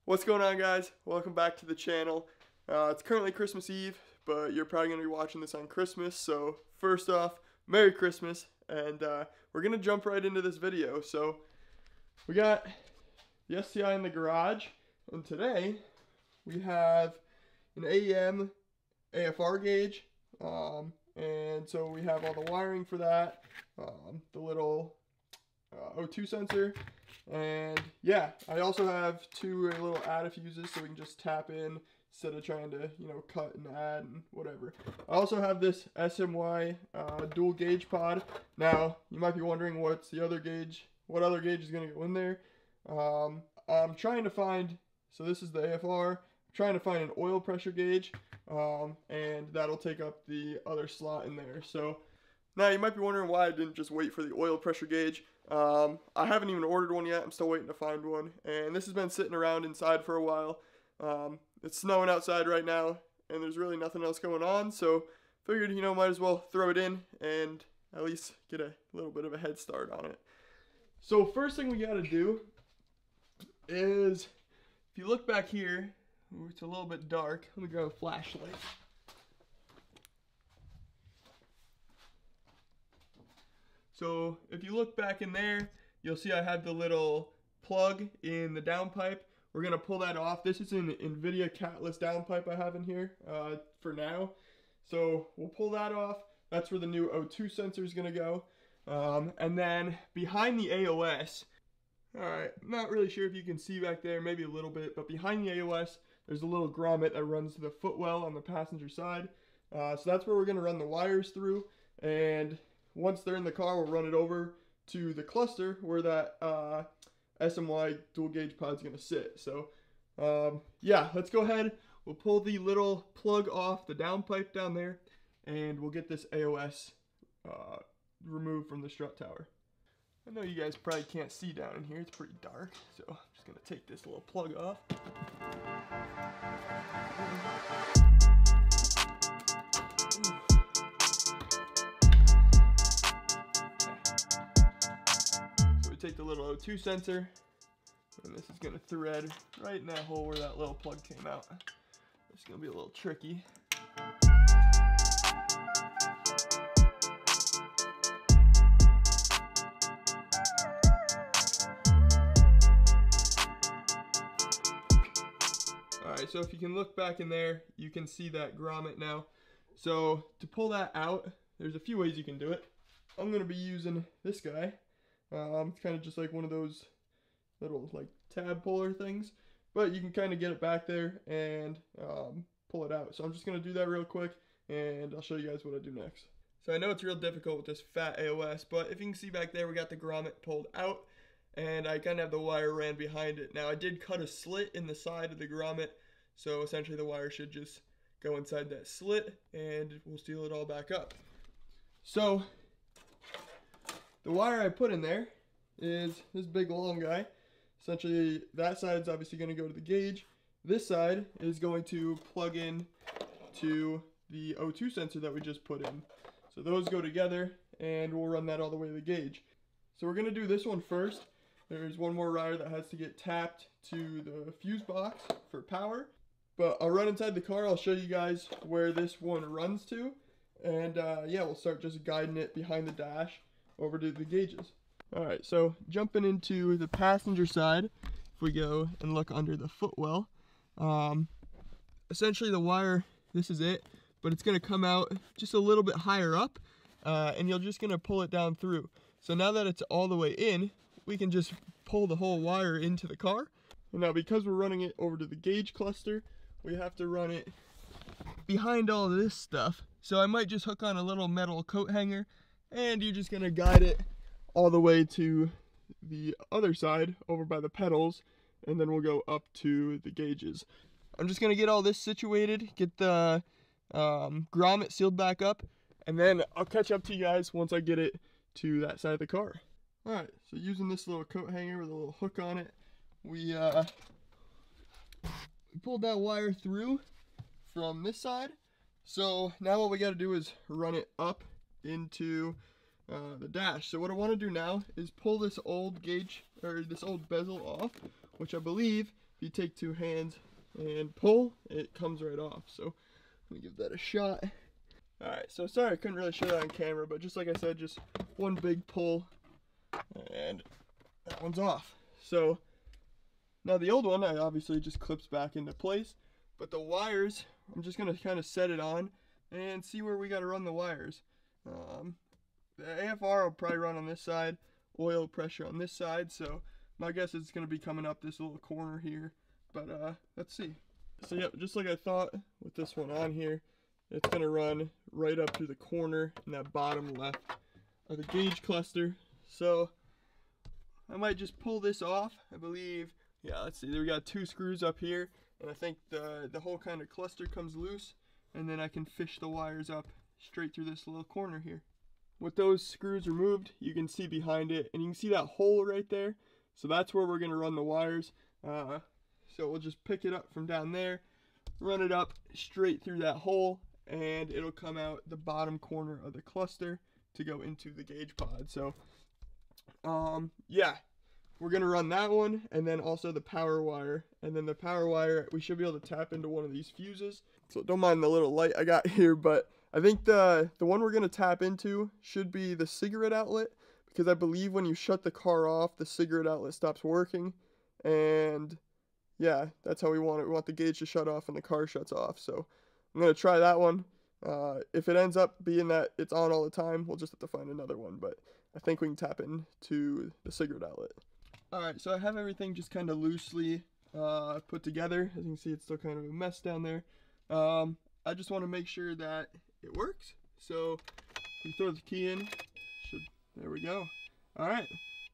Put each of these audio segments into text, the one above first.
What's going on, guys? Welcome back to the channel. It's currently Christmas Eve, but you're probably going to be watching this on Christmas. So first off, Merry Christmas, and we're going to jump right into this video. So we got the STI in the garage, and today we have an AEM AFR gauge, and so we have all the wiring for that, the little O2 sensor. And yeah, I also have two little add fuses so we can just tap in instead of trying to, cut and add and whatever. I also have this SMY dual gauge pod. Now, you might be wondering what's the other gauge, what other gauge is going to go in there. I'm trying to find, so this is the AFR, I'm trying to find an oil pressure gauge, and that'll take up the other slot in there. So now you might be wondering why I didn't just wait for the oil pressure gauge. I haven't even ordered one yet. I'm still waiting to find one, and this has been sitting around inside for a while. It's snowing outside right now, and there's really nothing else going on, so figured, might as well throw it in and at least get a little bit of a head start on it. So first thing we got to do is, if you look back here, it's a little bit dark. Let me grab a flashlight. So if you look back in there, you'll see I have the little plug in the downpipe. We're going to pull that off. This is an NVIDIA catless downpipe I have in here for now. So we'll pull that off. That's where the new O2 sensor is going to go. And then behind the AOS, alright, not really sure if you can see back there, maybe a little bit, but behind the AOS, there's a little grommet that runs to the footwell on the passenger side. So that's where we're going to run the wires through, and once they're in the car, we'll run it over to the cluster where that SMY dual gauge pod is going to sit. So yeah, let's go ahead. We'll pull the little plug off the downpipe down there, and we'll get this AOS removed from the strut tower. I know you guys probably can't see down in here. It's pretty dark, so I'm just going to take this little plug off. Take the little O2 sensor, and this is going to thread right in that hole where that little plug came out. It's going to be a little tricky. Alright, so if you can look back in there, you can see that grommet now. So to pull that out, there's a few ways you can do it. I'm going to be using this guy. It's kind of just like one of those little tab puller things, but you can kind of get it back there and pull it out. So I'm just going to do that real quick, and I'll show you guys what I do next. So I know it's real difficult with this fat AOS, but if you can see back there, we got the grommet pulled out, and I kind of have the wire ran behind it. Now I did cut a slit in the side of the grommet, so essentially the wire should just go inside that slit, and we'll seal it all back up. So the wire I put in there is this big long guy. Essentially, that side is obviously going to go to the gauge. This side is going to plug in to the O2 sensor that we just put in. So those go together, and we'll run that all the way to the gauge. So we're going to do this one first. There's one more wire that has to get tapped to the fuse box for power. But I'll run inside the car. I'll show you guys where this one runs to. And yeah, we'll start just guiding it behind the dash over to the gauges. Alright, so jumping into the passenger side, if we go and look under the footwell, essentially the wire, this is it, but it's going to come out just a little bit higher up, and you're just going to pull it down through. So now that it's all the way in, we can just pull the whole wire into the car. And now because we're running it over to the gauge cluster, we have to run it behind all of this stuff. So I might just hook on a little metal coat hanger, and you're just going to guide it all the way to the other side over by the pedals, and then we'll go up to the gauges. I'm just going to get all this situated, get the grommet sealed back up, and then I'll catch up to you guys once I get it to that side of the car. Alright, so using this little coat hanger with a little hook on it, we pulled that wire through from this side. So now what we got to do is run it up into the dash. So what I want to do now is pull this old gauge, or this old bezel off, which I believe if you take two hands and pull, it comes right off. So let me give that a shot. Alright, so sorry I couldn't really show that on camera, but just like I said, just one big pull and that one's off. So now the old one, I obviously just clips back into place, but the wires, I'm just going to kind of set it on and see where we got to run the wires. The AFR will probably run on this side, oil pressure on this side, so my guess is it's going to be coming up this little corner here, but let's see. So yep, just like I thought with this one on here, it's going to run right up to the corner in that bottom left of the gauge cluster. So I might just pull this off. I believe, yeah, let's see, we got two screws up here, and I think the whole kind of cluster comes loose, and then I can fish the wires up straight through this little corner here. With those screws removed, you can see behind it, and you can see that hole right there. So that's where we're going to run the wires. So we'll just pick it up from down there, run it up straight through that hole, and it'll come out the bottom corner of the cluster to go into the gauge pod. So yeah, we're going to run that one, and then also the power wire. And then the power wire, we should be able to tap into one of these fuses. So don't mind the little light I got here, but I think the one we're going to tap into should be the cigarette outlet, because I believe when you shut the car off, the cigarette outlet stops working. And yeah, that's how we want it. We want the gauge to shut off and the car shuts off. So I'm going to try that one. If it ends up being that it's on all the time, we'll just have to find another one, but I think we can tap into the cigarette outlet. Alright, so I have everything just kind of loosely put together. As you can see, it's still kind of a mess down there. I just want to make sure that it works. So we throw the key in. There we go. Alright,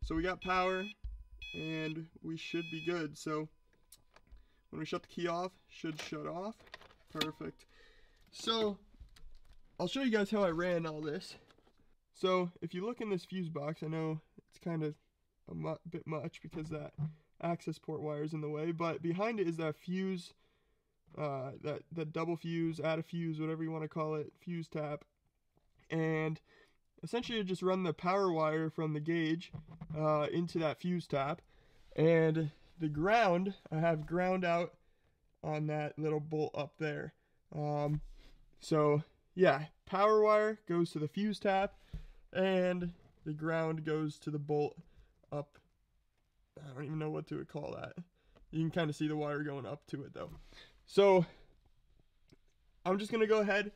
so we got power and we should be good. So when we shut the key off, should shut off. Perfect. So I'll show you guys how I ran all this. So if you look in this fuse box, I know it's kind of a bit much because that access port wire is in the way, but behind it is that fuse, that double fuse, add a fuse, whatever you want to call it, fuse tap. And essentially you just run the power wire from the gauge into that fuse tap, and the ground, I have ground out on that little bolt up there. So yeah, power wire goes to the fuse tap, and the ground goes to the bolt up. I don't even know what to call that. You can kind of see the wire going up to it though. So I'm just gonna go ahead,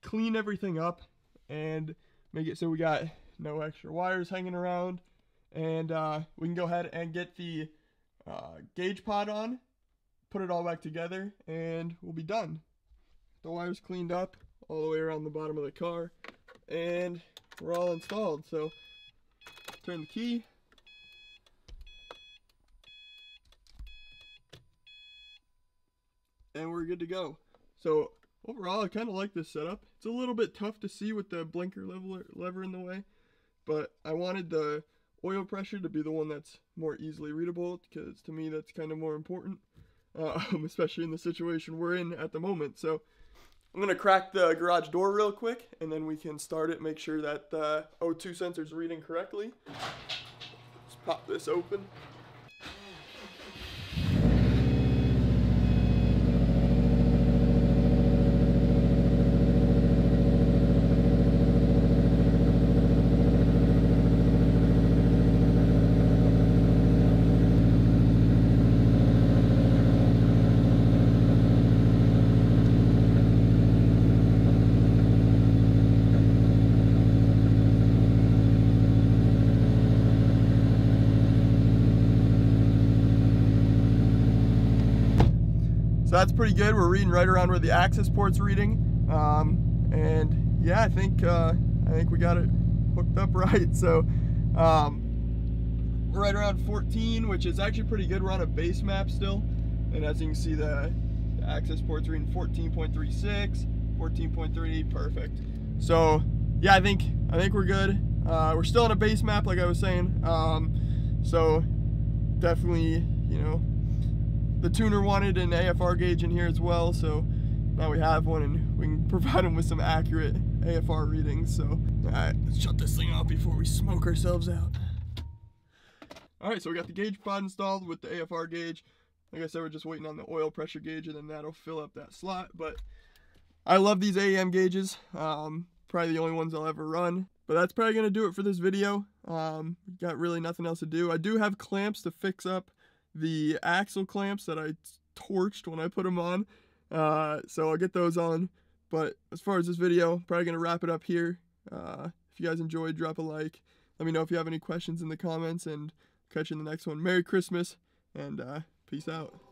clean everything up, and make it so we got no extra wires hanging around, and we can go ahead and get the gauge pod on, put it all back together, and we'll be done. The wires cleaned up all the way around the bottom of the car, and we're all installed. So turn the key, and we're good to go. So overall, I kind of like this setup. It's a little bit tough to see with the blinker lever in the way, but I wanted the oil pressure to be the one that's more easily readable, because to me that's kind of more important, especially in the situation we're in at the moment. So I'm going to crack the garage door real quick, and then we can start it, make sure that the O2 sensor is reading correctly. Let's pop this open. So that's pretty good. We're reading right around where the access port's reading, and yeah, I think we got it hooked up right. So we're right around 14, which is actually pretty good. We're on a base map still, and as you can see, the access port's reading 14.36, 14.3, perfect. So yeah, I think we're good. We're still on a base map, like I was saying. So definitely, you know, the tuner wanted an AFR gauge in here as well, so now we have one and we can provide them with some accurate AFR readings. So alright, let's shut this thing off before we smoke ourselves out. Alright, so we got the gauge pod installed with the AFR gauge. Like I said, we're just waiting on the oil pressure gauge, and then that'll fill up that slot. But I love these AEM gauges. Probably the only ones I'll ever run. But that's probably going to do it for this video. Got really nothing else to do. I do have clamps to fix up the axle clamps that I torched when I put them on. So I'll get those on. But as far as this video, probably going to wrap it up here. If you guys enjoyed, drop a like. Let me know if you have any questions in the comments, and catch you in the next one. Merry Christmas, and peace out.